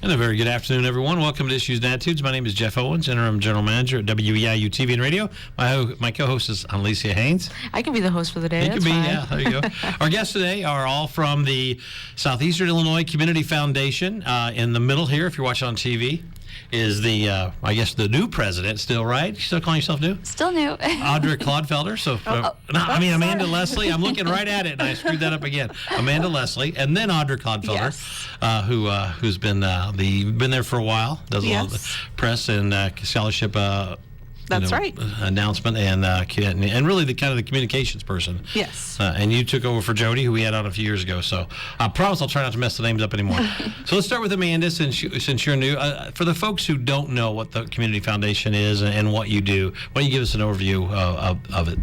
And a very good afternoon, everyone. Welcome to Issues and Attitudes. My name is Jeff Owens, Interim General Manager at WEIU TV and Radio. My co-host is Alicia Haynes. I can be the host for the day. You can be, yeah, there you go. Our guests today are all from the Southeastern Illinois Community Foundation. In the middle here, if you're watching on TV, is the, I guess, the new president still, right? You still calling yourself new? Still new. Audra Clodfelder. So, Amanda Leslie. I'm looking right at it, and I screwed that up again. Amanda Leslie, and then Audra Clodfelder, yes. Who's been been there for a while, does a lot of the press and scholarship. That's right. Announcement and really the kind of the communications person. Yes. And you took over for Jody, who we had on a few years ago. So I promise I'll try not to mess the names up anymore. So let's start with Amanda, since you're new. For the folks who don't know what the Community Foundation is and what you do, why don't you give us an overview of it?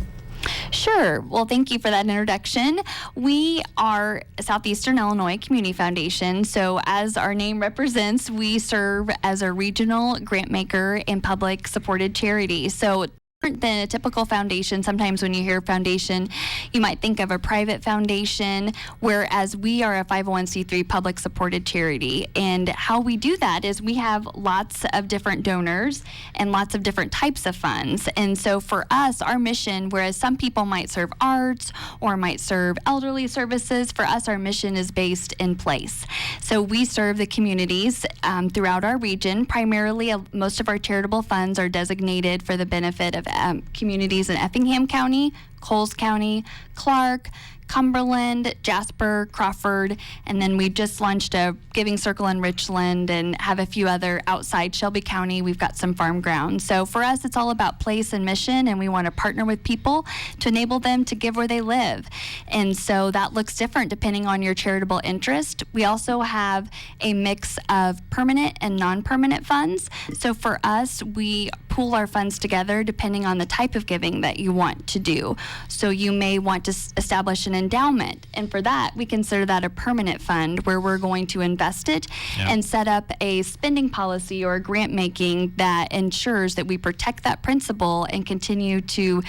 Sure. Well, thank you for that introduction. We are Southeastern Illinois Community Foundation. So as our name represents, we serve as a regional grant maker and public supported charity. So different than a typical foundation. Sometimes when you hear foundation, you might think of a private foundation, whereas we are a 501c3 public supported charity. And how we do that is we have lots of different donors and lots of different types of funds. And so for us, our mission, whereas some people might serve arts or might serve elderly services, for us, our mission is based in place. So we serve the communities throughout our region. Primarily, most of our charitable funds are designated for the benefit of communities in Effingham County, Coles County, Clark, Cumberland, Jasper, Crawford, and then we just launched a Giving Circle in Richland and have a few other outside Shelby County. We've got some farm ground. So for us, it's all about place and mission, and we want to partner with people to enable them to give where they live. And so that looks different depending on your charitable interest. We also have a mix of permanent and non-permanent funds. So for us, we pool our funds together depending on the type of giving that you want to do. So you may want to establish an endowment, and for that we consider that a permanent fund where we're going to invest it and set up a spending policy or a grant making that ensures that we protect that principal and continue to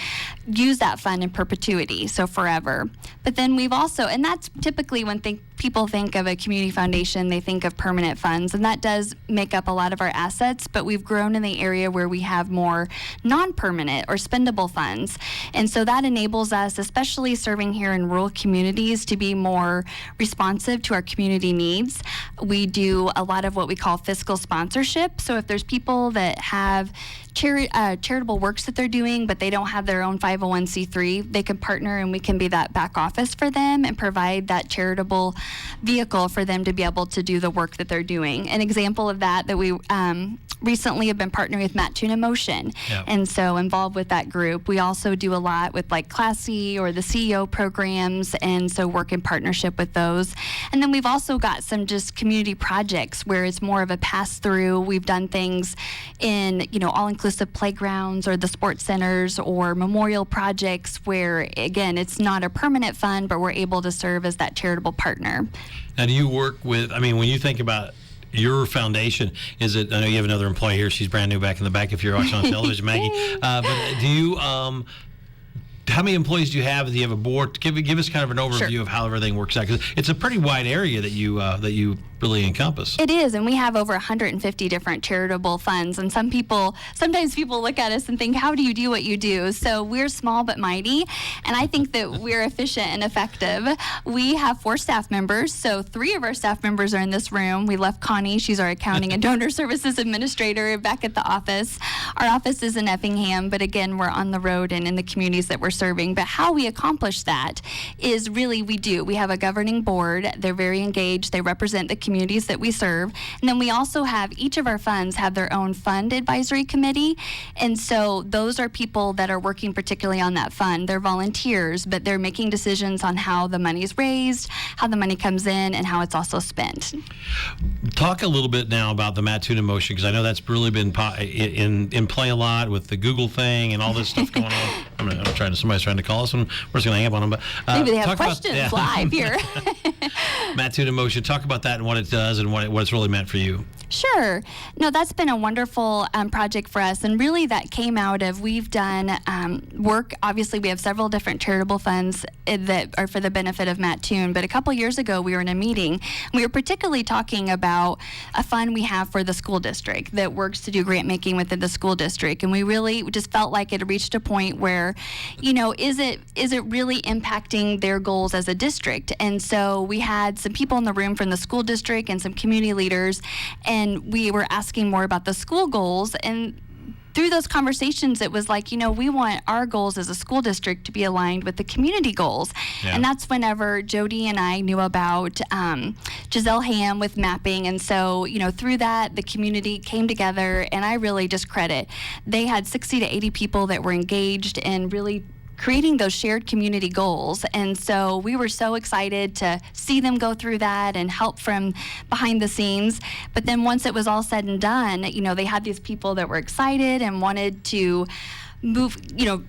use that fund in perpetuity, so forever. But then we've also, and that's typically when people think of a community foundation, they think of permanent funds, and that does make up a lot of our assets, but we've grown in the area where we have more non-permanent or spendable funds. And so that enables us, especially serving here in rural communities, to be more responsive to our community needs. We do a lot of what we call fiscal sponsorship. So if there's people that have charitable works that they're doing, but they don't have their own 501c3, they can partner and we can be that back office for them and provide that charitable vehicle for them to be able to do the work that they're doing. An example of that we recently have been partnering with Matt Tuna Motion, and so involved with that group. We also do a lot with like Classy or the CEO programs, and so work in partnership with those. And then we've also got some just community projects where it's more of a pass-through. We've done things in, all-inclusive playgrounds or the sports centers or memorial projects where, again, it's not a permanent fund, but we're able to serve as that charitable partner. Now, do you work with, when you think about your foundation, is it, I know you have another employee here, she's brand new back in the back if you're watching on television, Maggie, but do you, how many employees do you have? Do you have a board? Give us kind of an overview of how everything works out, because it's a pretty wide area that you really encompass. It is, and we have over 150 different charitable funds, and sometimes people look at us and think, how do you do what you do? So we're small but mighty, and I think that we're efficient and effective. We have 4 staff members, so 3 of our staff members are in this room. We left Connie, she's our accounting and donor services administrator, back at the office. Our office is in Effingham, but again, we're on the road and in the communities that we're serving. But how we accomplish that is really we have a governing board. They're very engaged. They represent the communities that we serve. And then we also have, each of our funds have their own fund advisory committee. And so those are people that are working particularly on that fund. They're volunteers, but they're making decisions on how the money's raised, how the money comes in, and how it's also spent. Talk a little bit now about the Matt Tuna Motion, because I know that's really been in play a lot with the Google thing and all this stuff going on. Somebody's trying to call us, and we're just going to hang up on them. But maybe they have questions live here. Matt Tuna Motion, talk about that and what it does and what it's really meant for you. Sure. No, that's been a wonderful project for us. And really that came out of, we've done work. Obviously, we have several different charitable funds that are for the benefit of Mattoon. But a couple years ago, we were in a meeting. We were particularly talking about a fund we have for the school district that works to do grant making within the school district. And we really just felt like it reached a point where, is it really impacting their goals as a district? And so we had some people in the room from the school district and some community leaders, and we were asking more about the school goals. And through those conversations, it was like, we want our goals as a school district to be aligned with the community goals. Yeah. And that's whenever Jody and I knew about Giselle Ham with mapping. And so, through that, the community came together, and I really just credit. They had 60 to 80 people that were engaged in really creating those shared community goals. And so we were so excited to see them go through that and help from behind the scenes. But then once it was all said and done, they had these people that were excited and wanted to move,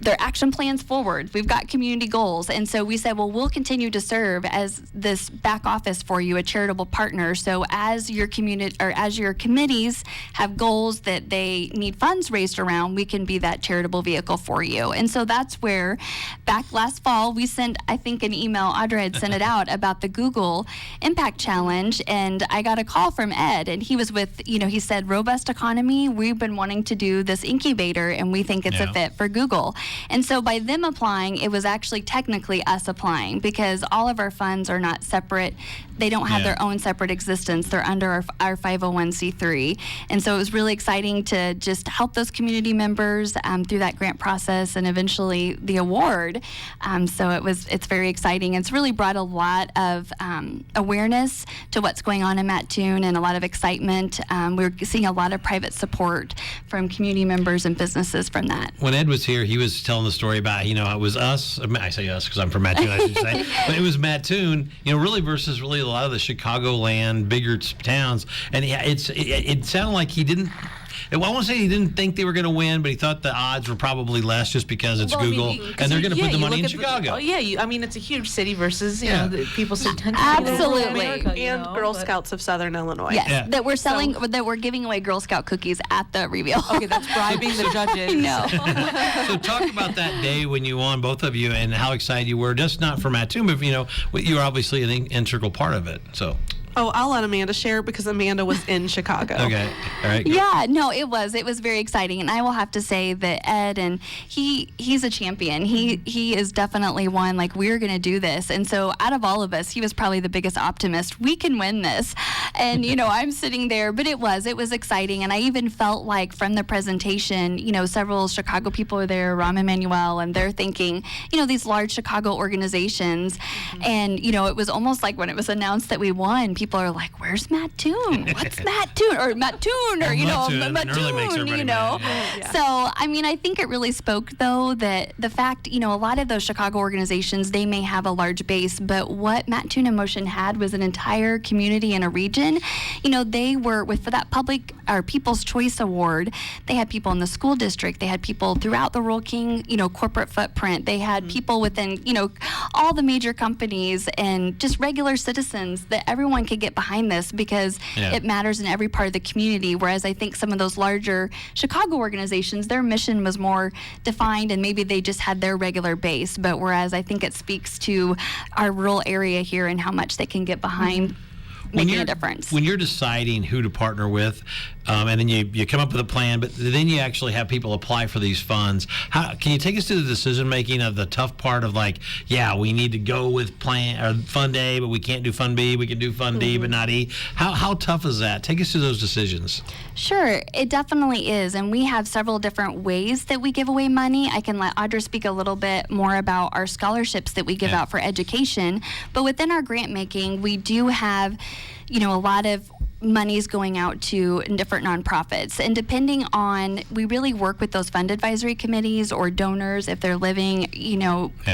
their action plans forward. We've got community goals. And so we said, well, we'll continue to serve as this back office for you, a charitable partner. So as your community or as your committees have goals that they need funds raised around, we can be that charitable vehicle for you. And so that's where back last fall, we sent, I think, an email, Audra had sent it out about the Google Impact Challenge. And I got a call from Ed, and he was with, he said, robust economy, we've been wanting to do this incubator, and we think it's a fit for Google. And so by them applying, it was actually technically us applying, because all of our funds are not separate. They don't have their own separate existence. They're under our 501c3. And so it was really exciting to just help those community members through that grant process and eventually the award. So it's very exciting. It's really brought a lot of awareness to what's going on in Mattoon and a lot of excitement. We're seeing a lot of private support from community members and businesses from that. When Ed was here, he was telling the story about, it was us. I say us because I'm from Mattoon, I should say. But it was Mattoon, really versus really a lot of the Chicagoland bigger towns. And it sounded like he didn't. I won't say he didn't think they were going to win, but he thought the odds were probably less just because it's Google, and they're going to put the money in Chicago. It's a huge city versus the people so tend to absolutely America, and Girl Scouts of Southern Illinois. Yes, that we're selling, that we're giving away Girl Scout cookies at the reveal. Okay, that's bribing the judges. No. So talk about that day when you won, both of you, and how excited you were. Just not for Mattoon, but you were obviously an integral part of it. So. Oh, I'll let Amanda share because Amanda was in Chicago. Okay. All right. Go. Yeah, no, it was very exciting. And I will have to say that Ed, and he's a champion. He is definitely one, like, we're going to do this. And so out of all of us, he was probably the biggest optimist. We can win this. And, I'm sitting there, but it was exciting. And I even felt like from the presentation, several Chicago people were there, Rahm Emanuel, and they're thinking, these large Chicago organizations. Mm-hmm. And, it was almost like when it was announced that we won, people are like, where's Mattoon? What's Mattoon? Or Mattoon, or, Mattoon, Yeah. So, I think it really spoke, though, that the fact, a lot of those Chicago organizations, they may have a large base, but what Mattoon in Motion had was an entire community and a region. They were, for that public, or People's Choice Award, they had people in the school district, they had people throughout the Rural King, corporate footprint, they had people within, all the major companies and just regular citizens, that everyone could get behind this because it matters in every part of the community. Whereas I think some of those larger Chicago organizations, their mission was more defined and maybe they just had their regular base. But whereas I think it speaks to our rural area here and how much they can get behind making a difference. When you're deciding who to partner with, and then you come up with a plan, but then you actually have people apply for these funds. Can you take us to the decision making of the tough part of we need to go with Fund A, but we can't do Fund B. We can do Fund D, but not E. How tough is that? Take us to those decisions. Sure, it definitely is, and we have several different ways that we give away money. I can let Audra speak a little bit more about our scholarships that we give out for education, but within our grant making, we do have a lot of monies going out to different nonprofits. And depending on, we really work with those fund advisory committees or donors if they're living,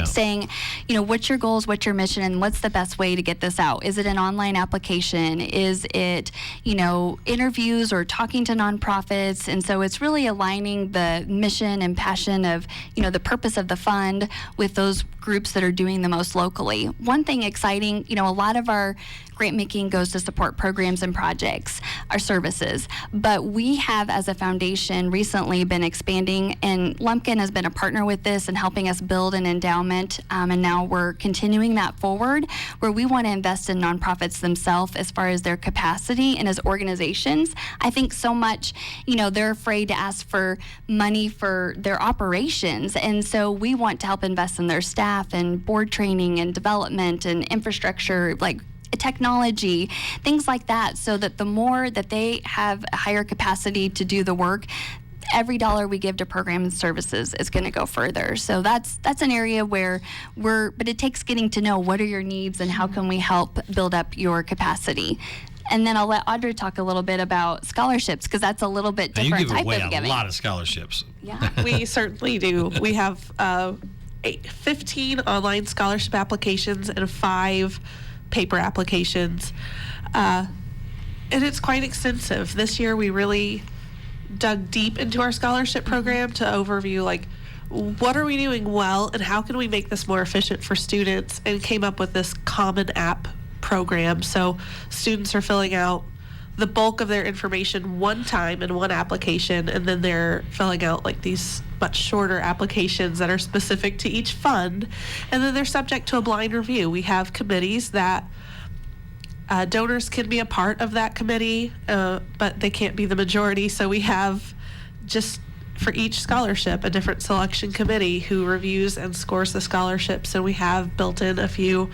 saying, what's your goals, what's your mission, and what's the best way to get this out? Is it an online application? Is it, interviews or talking to nonprofits? And so it's really aligning the mission and passion of, the purpose of the fund with those groups that are doing the most locally. One thing exciting, a lot of our grant making goes to support programs and projects projects or services. But we have, as a foundation, recently been expanding, and Lumpkin has been a partner with this and helping us build an endowment. And now we're continuing that forward, where we want to invest in nonprofits themselves as far as their capacity and as organizations. I think so much, they're afraid to ask for money for their operations. And so we want to help invest in their staff and board training and development and infrastructure, like technology, things like that, so that the more that they have a higher capacity to do the work, every dollar we give to programs and services is going to go further. So that's an area where but it takes getting to know what are your needs and how can we help build up your capacity. And then I'll let Audra talk a little bit about scholarships, because that's a little bit different you give type away of giving. A lot of scholarships. Yeah. We certainly do. We have 15 online scholarship applications and 5 paper applications. And it's quite extensive. This year we really dug deep into our scholarship program to overview, like, what are we doing well and how can we make this more efficient for students, and came up with this common app program. So students are filling out the bulk of their information one time in one application, and then they're filling out like these much shorter applications that are specific to each fund, and then they're subject to a blind review. We have committees that donors can be a part of that committee, but they can't be the majority. So we have, just for each scholarship, a different selection committee who reviews and scores the scholarships, and we have built in a few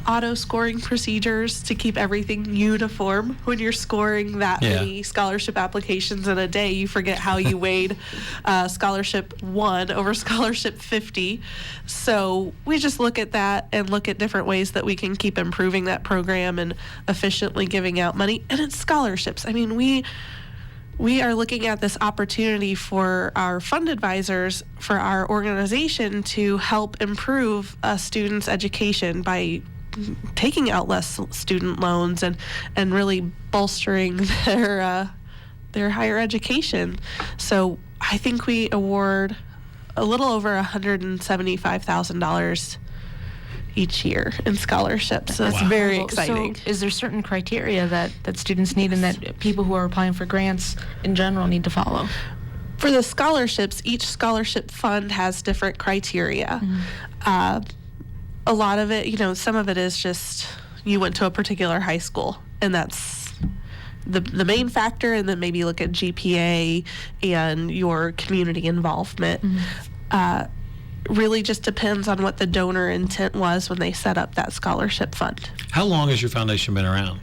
auto scoring procedures to keep everything uniform. When you're scoring that many scholarship applications in a day, you forget how you weighed scholarship 1 over scholarship 50. So we just look at that and look at different ways that we can keep improving that program and efficiently giving out money. And it's scholarships. I mean, we are looking at this opportunity for our fund advisors, for our organization, to help improve a student's education by taking out less student loans and really bolstering their higher education. So I think we award a little over $175,000 each year in scholarships. So that's very exciting. So is there certain criteria that students need and that people who are applying for grants in general need to follow? For the scholarships, each scholarship fund has different criteria. Mm-hmm. A lot of it, some of it is just you went to a particular high school, and that's the main factor, and then maybe look at GPA and your community involvement. Mm-hmm. Really just depends on what the donor intent was when they set up that scholarship fund. How long has your foundation been around?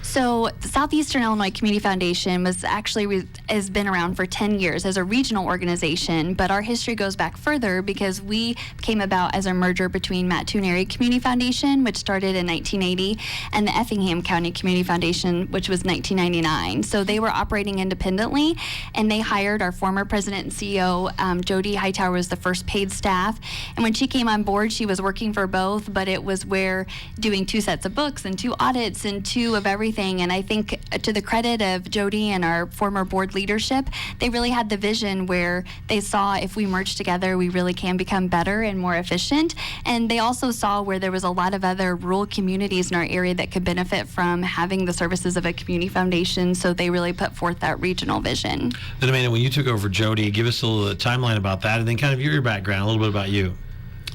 So the Southeastern Illinois Community Foundation has been around for 10 years as a regional organization, but our history goes back further because we came about as a merger between Mattoon Area Community Foundation, which started in 1980, and the Effingham County Community Foundation, which was 1999. So they were operating independently, and they hired our former president and CEO, Jody Hightower, was the first paid staff. And when she came on board, she was working for both, but it was where doing 2 sets of books and 2 audits and 2 of everything. And I think to the credit of Jody and our former board leadership, they really had the vision where they saw if we merge together, we really can become better and more efficient. And they also saw where there was a lot of other rural communities in our area that could benefit from having the services of a community foundation. So they really put forth that regional vision. Then Amanda, when you took over Jody, give us a little timeline about that, and then kind of your background, a little bit about you.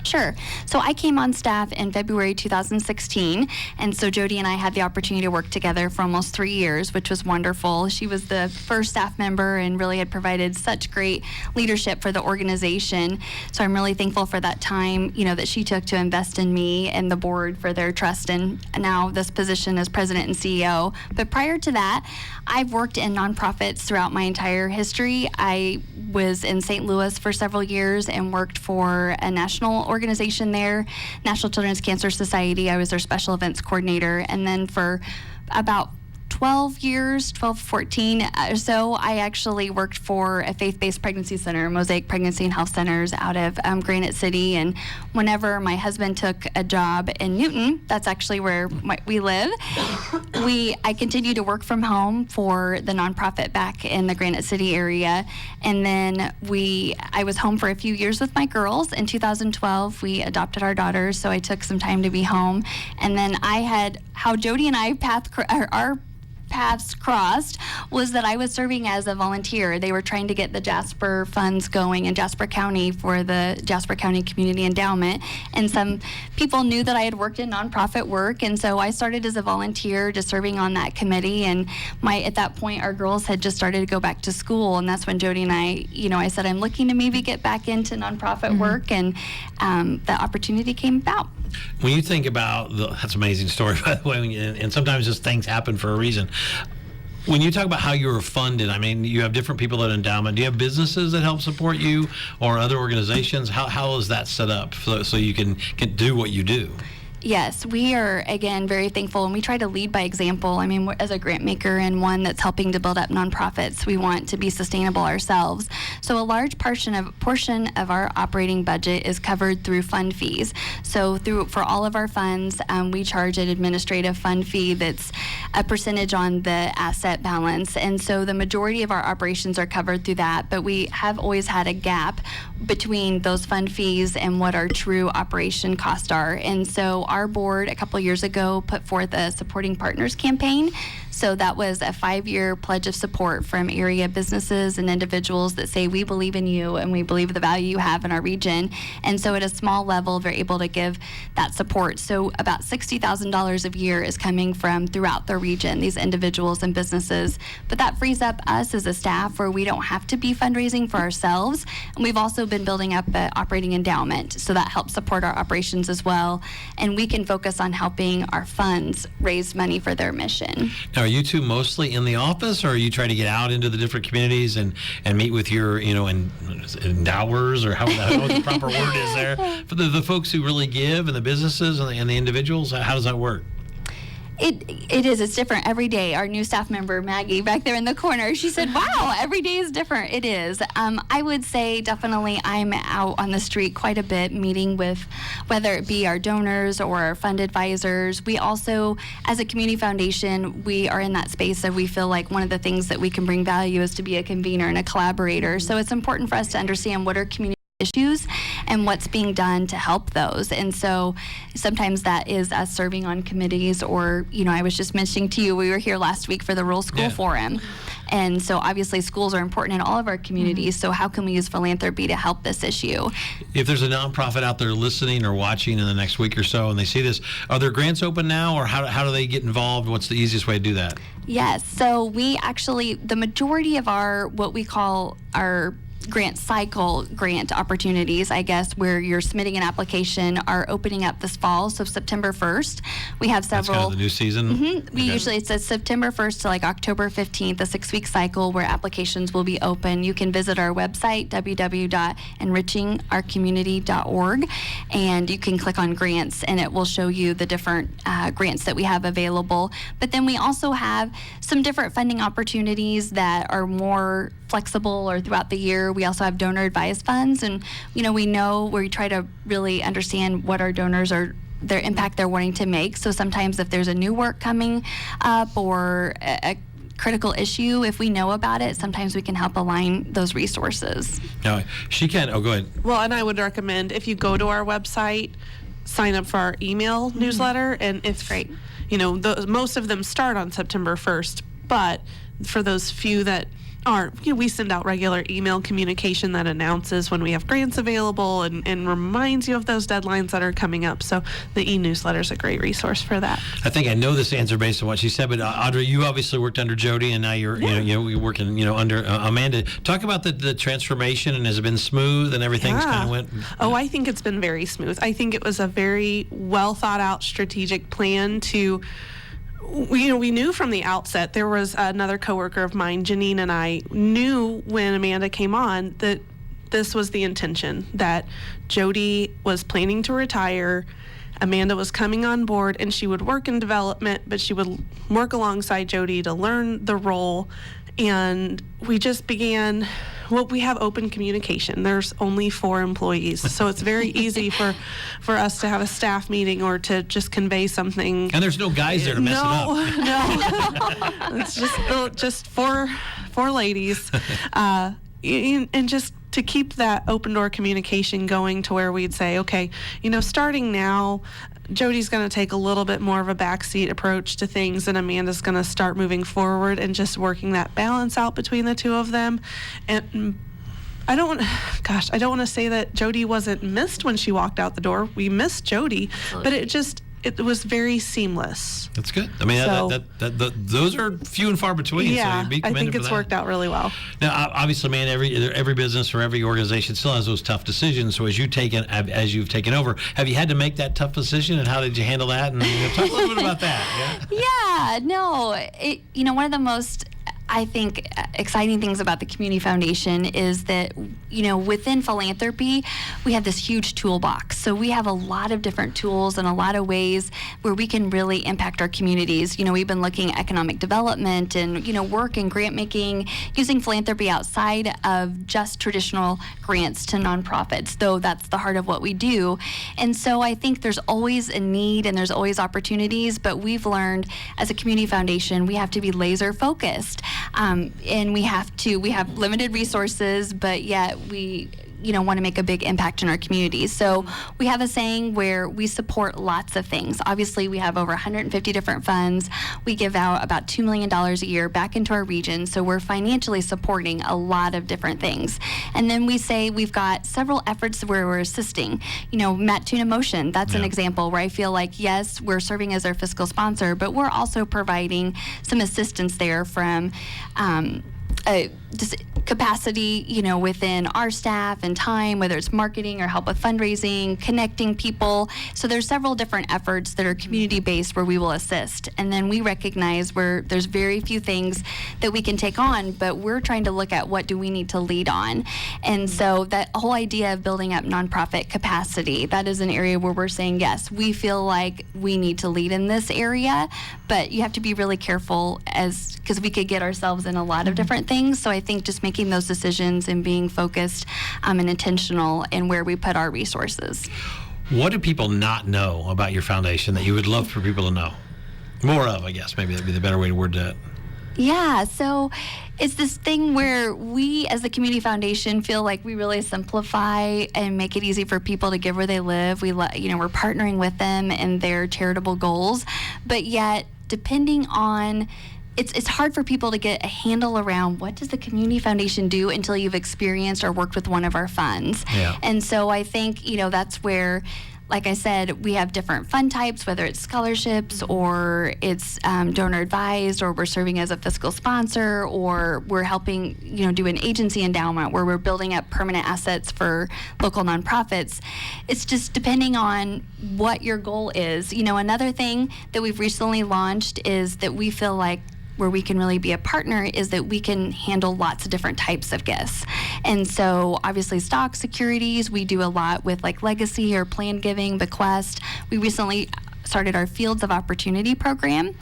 Sure. So I came on staff in February 2016, and so Jody and I had the opportunity to work together for almost 3 years, which was wonderful. She was the first staff member and really had provided such great leadership for the organization. So I'm really thankful for that time, that she took to invest in me and the board for their trust, and now this position as president and CEO. But prior to that, I've worked in nonprofits throughout my entire history. I was in St. Louis for several years and worked for a national organization there, National Children's Cancer Society. I was their special events coordinator. And then for about 14 or so, I actually worked for a faith-based pregnancy center, Mosaic Pregnancy and Health Centers out of Granite City. And whenever my husband took a job in Newton, that's actually where we live, I continued to work from home for the nonprofit back in the Granite City area. And then I was home for a few years with my girls. In 2012, we adopted our daughters, so I took some time to be home. And then how Jody and I our paths crossed was that I was serving as a volunteer. They were trying to get the Jasper funds going in Jasper County for the Jasper County Community Endowment. And some people knew that I had worked in nonprofit work. And so I started as a volunteer, just serving on that committee. And at that point, our girls had just started to go back to school. And that's when Jody and I said, I'm looking to maybe get back into nonprofit work. And that opportunity came about. When you think about that's an amazing story, by the way, and sometimes just things happen for a reason. When you talk about how you were funded, I mean, you have different people at endowment. Do you have businesses that help support you or other organizations? How is that set up so you can do what you do? Yes, we are, again, very thankful, and we try to lead by example. I mean, as a grant maker and one that's helping to build up nonprofits, we want to be sustainable ourselves. So a large portion of our operating budget is covered through fund fees. So for all of our funds, we charge an administrative fund fee that's a percentage on the asset balance. And so the majority of our operations are covered through that, but we have always had a gap between those fund fees and what our true operation costs are. And so our board a couple years ago put forth a Supporting Partners campaign. So that was a 5-year pledge of support from area businesses and individuals that say, we believe in you and we believe the value you have in our region. And so at a small level, they're able to give that support. So about $60,000 a year is coming from throughout the region, these individuals and businesses. But that frees up us as a staff where we don't have to be fundraising for ourselves. And we've also been building up an operating endowment. So that helps support our operations as well. And we can focus on helping our funds raise money for their mission. Now, are you two mostly in the office, or are you trying to get out into the different communities and meet with your, endowers, or how the proper word is there, for the folks who really give, and the businesses and the individuals? How does that work? It is. It's different every day. Our new staff member, Maggie, back there in the corner, she said, wow, every day is different. It is. I would say definitely I'm out on the street quite a bit, meeting with whether it be our donors or our fund advisors. We also, as a community foundation, we are in that space that we feel like one of the things that we can bring value is to be a convener and a collaborator. So it's important for us to understand what our community issues and what's being done to help those. And so sometimes that is us serving on committees, or, I was just mentioning to you, we were here last week for the Rural School Forum. And so obviously schools are important in all of our communities. So how can we use philanthropy to help this issue? If there's a nonprofit out there listening or watching in the next week or so and they see this, are there grants open now, or how do they get involved? What's the easiest way to do that? Yes. So we actually, the majority of our, what we call our grant cycle grant opportunities, I guess, where you're submitting an application, are opening up this fall. So September 1st, we have several. That's kind of the new season? We usually, it says September 1st to October 15th, a 6-week cycle where applications will be open. You can visit our website, www.enrichingourcommunity.org, and you can click on grants, and it will show you the different grants that we have available. But then we also have some different funding opportunities that are more flexible or throughout the year. We also have donor advised funds, and we know where we try to really understand what our donors are, their impact they're wanting to make. So sometimes if there's a new work coming up or a critical issue, if we know about it, sometimes we can help align those resources. Now, go ahead. Well, and I would recommend, if you go to our website, sign up for our email newsletter, and it's great. Most of them start on September 1st, but for those few that aren't, we send out regular email communication that announces when we have grants available and reminds you of those deadlines that are coming up. So the e-newsletter is a great resource for that. I think I know this answer based on what she said, but Audrey, you obviously worked under Jody, and now you're you're working under Amanda. Talk about the transformation, and has it been smooth and everything's kind of went? Oh, I think it's been very smooth. I think it was a very well thought out strategic plan to. We knew from the outset. There was another coworker of mine, Janine, and I knew when Amanda came on that this was the intention, that Jody was planning to retire. Amanda was coming on board, and she would work in development, but she would work alongside Jody to learn the role. And we just began, we have open communication. There's only 4 employees, so it's very easy for us to have a staff meeting or to just convey something. And there's no guys there to mess it up. No, it's just four ladies, and just to keep that open door communication going to where we'd say, okay, starting now, Jody's going to take a little bit more of a backseat approach to things, and Amanda's going to start moving forward and just working that balance out between the two of them. And I don't want to say that Jody wasn't missed when she walked out the door. We missed Jody, but it was very seamless. That's good. I mean, So- those are few and far between. Yeah, so you'd be I think commended it's for that. worked out really well. Now, obviously, man, every business or every organization still has those tough decisions. So as you've taken over, have you had to make that tough decision, and how did you handle that? And talk a little bit about that. Yeah. Yeah, no, one of the most, I think, exciting things about the Community Foundation is that, within philanthropy, we have this huge toolbox. So we have a lot of different tools and a lot of ways where we can really impact our communities. We've been looking at economic development and, work and grant making, using philanthropy outside of just traditional grants to nonprofits, though that's the heart of what we do. And so I think there's always a need and there's always opportunities, but we've learned as a community foundation, we have to be laser focused. And we have limited resources, but yet we want to make a big impact in our communities. So we have a saying where we support lots of things. Obviously, we have over 150 different funds. We give out about $2 million a year back into our region. So we're financially supporting a lot of different things. And then we say we've got several efforts where we're assisting. Matt Tuna Motion, that's an example where I feel like, yes, we're serving as our fiscal sponsor, but we're also providing some assistance there from just capacity, within our staff and time, whether it's marketing or help with fundraising, connecting people. So there's several different efforts that are community-based where we will assist. And then we recognize where there's very few things that we can take on, but we're trying to look at what do we need to lead on. And so that whole idea of building up nonprofit capacity, that is an area where we're saying, yes, we feel like we need to lead in this area, but you have to be really careful because we could get ourselves in a lot of different things. So I think just making those decisions and being focused and intentional in where we put our resources. What do people not know about your foundation that you would love for people to know? More of, I guess. Maybe that'd be the better way to word that. Yeah, so it's this thing where we as the Community Foundation feel like we really simplify and make it easy for people to give where they live. We're partnering with them in their charitable goals, but yet depending on it's hard for people to get a handle around what does the Community Foundation do until you've experienced or worked with one of our funds. Yeah. And so I think, that's where, like I said, we have different fund types, whether it's scholarships or it's donor advised, or we're serving as a fiscal sponsor, or we're helping, do an agency endowment where we're building up permanent assets for local nonprofits. It's just depending on what your goal is. Another thing that we've recently launched is that we feel like where we can really be a partner is that we can handle lots of different types of gifts. And so obviously stock securities, we do a lot with like legacy or planned giving, bequest. We recently started our Fields of Opportunity program,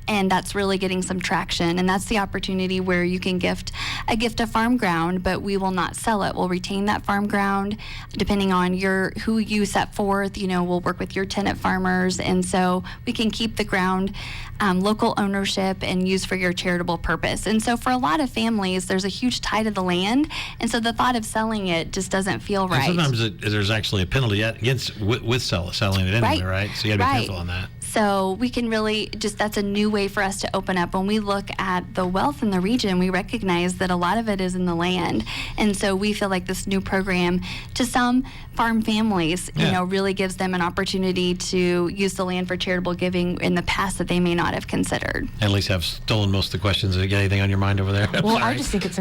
and that's really getting some traction. And that's the opportunity where you can gift a farm ground, but we will not sell it. We'll retain that farm ground depending on who you set forth. We'll work with your tenant farmers, and so we can keep the ground local ownership and use for your charitable purpose. And so for a lot of families, there's a huge tie to the land, and so the thought of selling it just doesn't feel right. And sometimes there's actually a penalty against with selling it anyway, right? So you got to be careful on that. So we can really that's a new way for us to open up. When we look at the wealth in the region, we recognize that a lot of it is in the land. And so we feel like this new program to some farm families, really gives them an opportunity to use the land for charitable giving in the past that they may not have considered. At least I've stolen most of the questions. Did you get anything on your mind over there? Well, I just think it's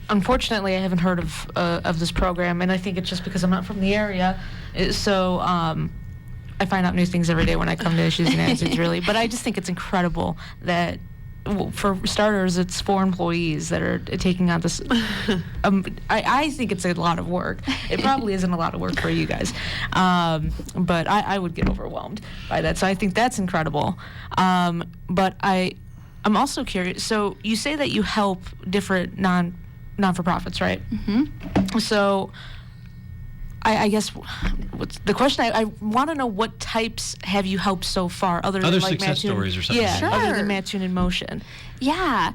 unfortunately, I haven't heard of this program, and I think it's just because I'm not from the area. So I find out new things every day when I come to Issues and Answers, really. But I just think it's incredible that, for starters, it's 4 employees that are taking on this. I think it's a lot of work. It probably isn't a lot of work for you guys, but I would get overwhelmed by that. So I think that's incredible. But I'm also curious. So you say that you help different non-for-profits, right? Mm-hmm. So I guess what's the question? I want to know what types have you helped so far, other than like success stories or something. Yeah, Sure. other than Matt Tune in Motion. Yeah.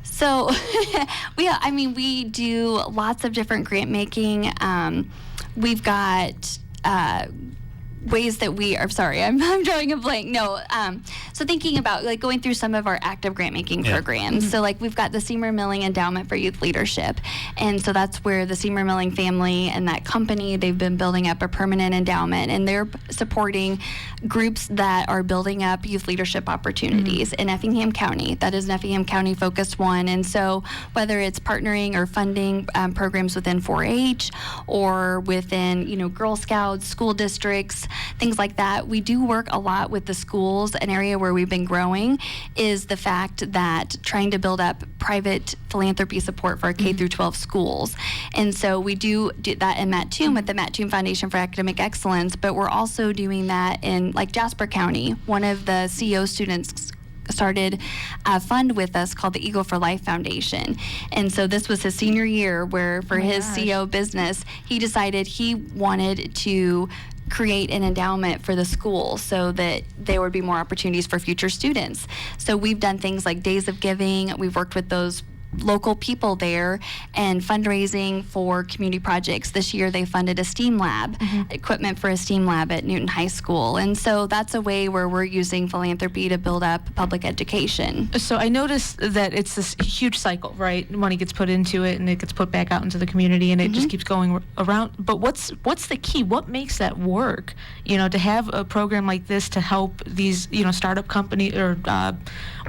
So we do lots of different grant making. We've got ways that we are, sorry, I'm drawing a blank. No, so thinking about like going through some of our active grant making programs. So like we've got the Seymour Milling Endowment for Youth Leadership. And so that's where the Seymour Milling family and that company, they've been building up a permanent endowment, and they're supporting groups that are building up youth leadership opportunities in Effingham County. That is an Effingham County focused one. And so whether it's partnering or funding programs within 4-H or within, Girl Scouts, school districts, things like that, we do work a lot with the schools. An area where we've been growing is the fact that trying to build up private philanthropy support for our K through 12 schools. And so we do that in Mattoon with the Mattoon Foundation for Academic Excellence, but we're also doing that in like Jasper County. One of the CEO students started a fund with us called the Eagle for Life Foundation. And so this was his senior year where for his CEO business, he decided he wanted to create an endowment for the school so that there would be more opportunities for future students. So we've done things like Days of Giving. We've worked with those local people there and fundraising for community projects. This year they funded a STEAM lab, equipment for a STEAM lab at Newton High School. And so that's a way where we're using philanthropy to build up public education. So I noticed that it's this huge cycle, right? Money gets put into it and it gets put back out into the community and it just keeps going around. But what's the key? What makes that work? To have a program like this to help these, startup company or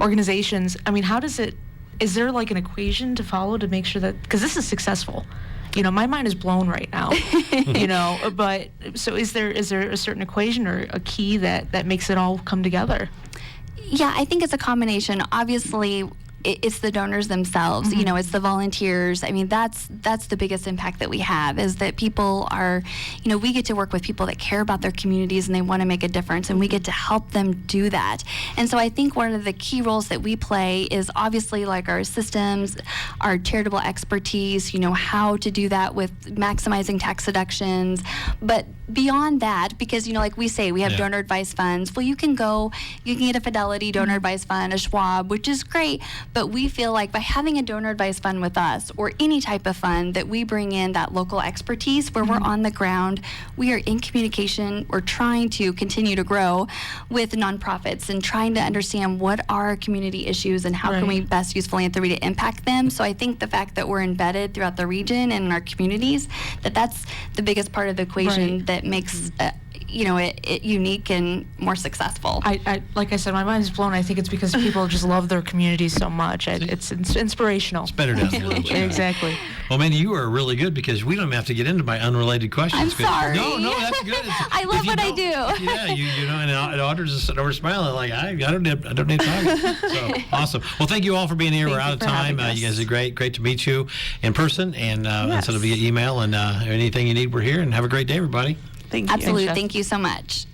organizations. I mean, is there like an equation to follow to make sure that, because this is successful? My mind is blown right now, but so is there a certain equation or a key that makes it all come together? Yeah, I think it's a combination. Obviously, it's the donors themselves, it's the volunteers. I mean, that's the biggest impact that we have, is that people are, we get to work with people that care about their communities and they want to make a difference, and we get to help them do that. And so I think one of the key roles that we play is obviously like our systems, our charitable expertise, how to do that with maximizing tax deductions. But beyond that, because, like we say, we have donor advised funds. Well, you can get a Fidelity donor advised fund, a Schwab, which is great. But we feel like by having a donor advised fund with us, or any type of fund, that we bring in that local expertise where we're on the ground, we are in communication, we're trying to continue to grow with nonprofits and trying to understand what are our community issues and how can we best use philanthropy to impact them. So I think the fact that we're embedded throughout the region and in our communities, that's the biggest part of the equation that makes it unique and more successful. I like I said, my mind is blown. I think it's because people just love their communities so much. It's inspirational. It's better down there. Exactly. Well, Mandy, you are really good because we don't even have to get into my unrelated questions. I'm sorry. No, that's good. I love what I do. Yeah, and auditors are sitting over smiling like, I don't need to talk. So awesome. Well, thank you all for being here. We're out of time. You guys are great. Great to meet you in person and instead of via email, and anything you need, we're here. And have a great day, everybody. Thank you. Absolutely. Thank you so much.